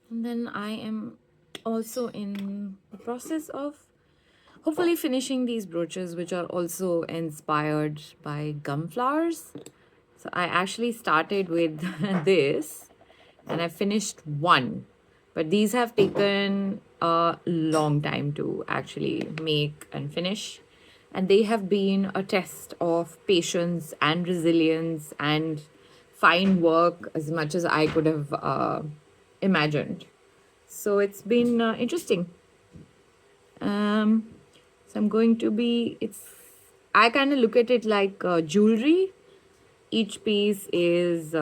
And then I am also in the process of hopefully finishing these brooches, which are also inspired by gum flowers. So I actually started with this and I finished one. But these have taken a long time to actually make and finish. And they have been a test of patience and resilience and fine work as much as I could have imagined. So it's been interesting. Um, so I'm going to be, I kind of look at it like jewelry. Each piece is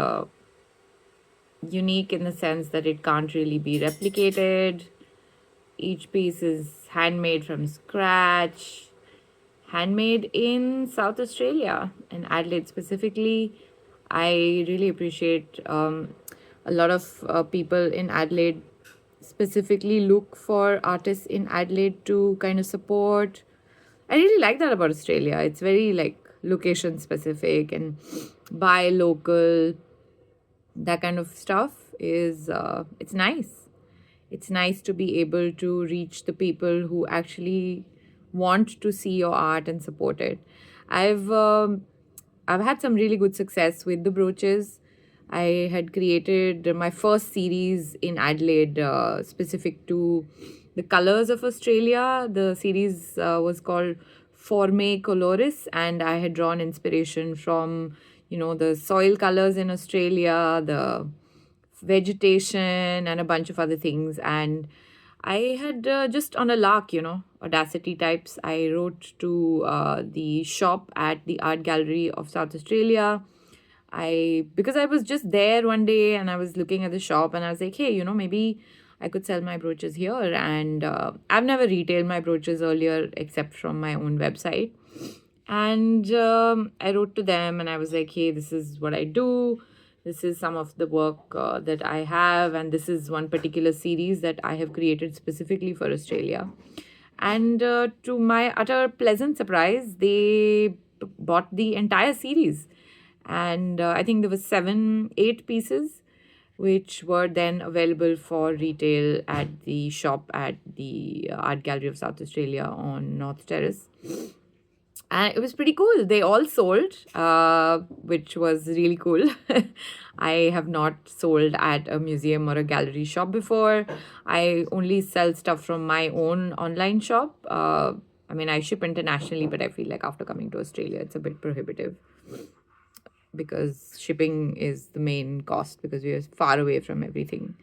unique in the sense that it can't really be replicated. Each piece is handmade from scratch, handmade in South Australia, in Adelaide specifically. I really appreciate a lot of people in Adelaide specifically look for artists in Adelaide to kind of support. I really like that about Australia. It's very like location specific and buy local, that kind of stuff is it's nice. It's nice to be able to reach the people who actually want to see your art and support it. I've um, i've had some really good success with the brooches. I had created my first series in Adelaide, specific to the colors of Australia. The series was called Forme Coloris, and I had drawn inspiration from, the soil colors in Australia, the vegetation, and a bunch of other things. And I had just on a lark, Audacity types, I wrote to the shop at the Art Gallery of South Australia. Because I was just there one day and I was looking at the shop and I was like, hey, maybe I could sell my brooches here. And I've never retailed my brooches earlier except from my own website. And I wrote to them and I was like, hey, this is what I do. This is some of the work that I have. And this is one particular series that I have created specifically for Australia. And to my utter pleasant surprise, they bought the entire series. And I think there was 8 pieces which were then available for retail at the shop at the Art Gallery of South Australia on North Terrace. And it was pretty cool. They all sold, which was really cool. I have not sold at a museum or a gallery shop before. I only sell stuff from my own online shop. I mean, I ship internationally, but I feel like after coming to Australia, it's a bit prohibitive because shipping is the main cost because we are far away from everything.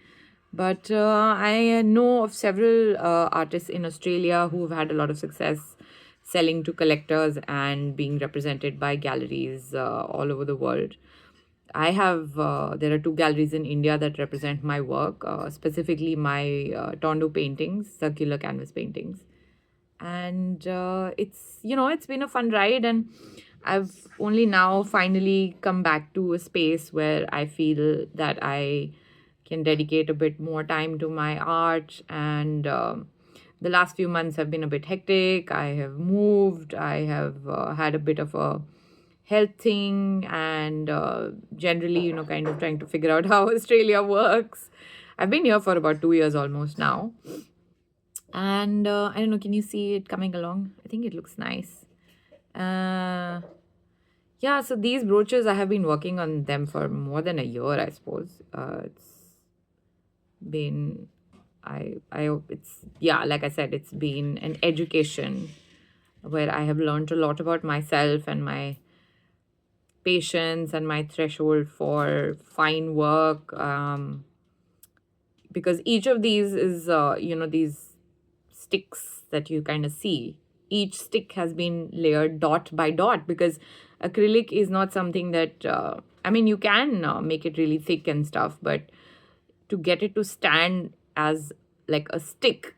But I know of several artists in Australia who have had a lot of success selling to collectors and being represented by galleries all over the world. There are 2 galleries in India that represent my work, specifically my Tondo paintings, circular canvas paintings. And it's been a fun ride. And I've only now finally come back to a space where I feel that I can dedicate a bit more time to my art. And the last few months have been a bit hectic. I have moved. I have had a bit of a health thing, and generally, kind of trying to figure out how Australia works. I've been here for about 2 years almost now. And I don't know, can you see it coming along? I think it looks nice. Uh, yeah, so these brooches, I have been working on them for more than a year, I suppose. It's been, it's, yeah, like I said, it's been an education where I have learned a lot about myself and my patience and my threshold for fine work. Because each of these is, these sticks that you kind of see. Each stick has been layered dot by dot because acrylic is not something that, I mean, you can make it really thick and stuff, but to get it to stand as like a stick,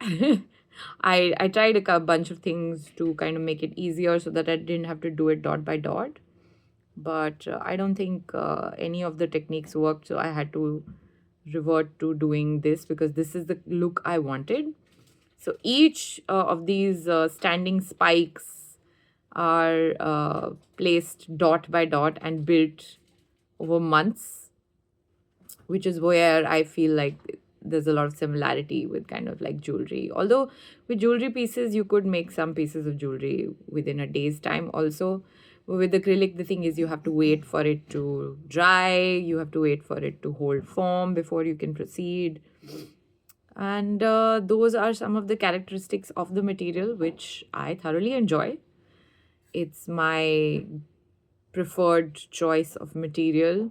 I tried bunch of things to kind of make it easier so that I didn't have to do it dot by dot. But I don't think any of the techniques worked, so I had to revert to doing this because this is the look I wanted. So each of these standing spikes are placed dot by dot and built over months, which is where I feel like there's a lot of similarity with kind of like jewelry. Although with jewelry pieces, you could make some pieces of jewelry within a day's time also. With acrylic, the thing is you have to wait for it to dry, you have to wait for it to hold form before you can proceed. And those are some of the characteristics of the material which I thoroughly enjoy. It's my preferred choice of material.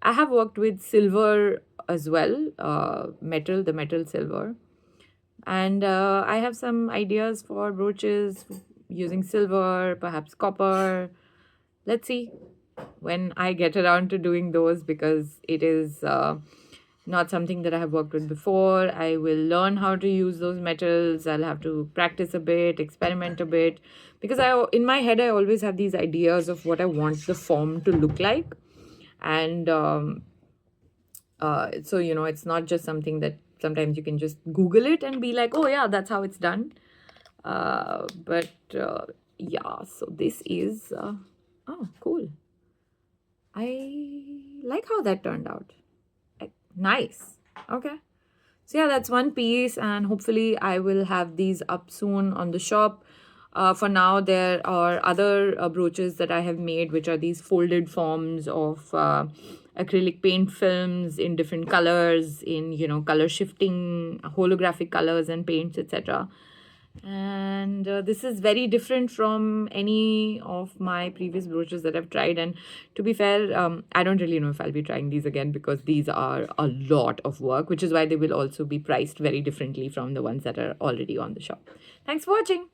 I have worked with silver as well, the metal silver. And I have some ideas for brooches using silver, perhaps copper. Let's see when I get around to doing those, because it is not something that I have worked with before. I will learn how to use those metals. I'll have to practice a bit, experiment a bit, because in my head I always have these ideas of what I want the form to look like. And so, it's not just something that sometimes you can just Google it and be like, oh yeah, that's how it's done. But yeah, so this is, oh, cool. I like how that turned out. Nice. Okay. So yeah, that's one piece, and hopefully I will have these up soon on the shop. For now, there are other brooches that I have made, which are these folded forms of acrylic paint films in different colors, in color shifting, holographic colors and paints, etc. And this is very different from any of my previous brooches that I've tried. And to be fair, I don't really know if I'll be trying these again, because these are a lot of work, which is why they will also be priced very differently from the ones that are already on the shop. Thanks for watching.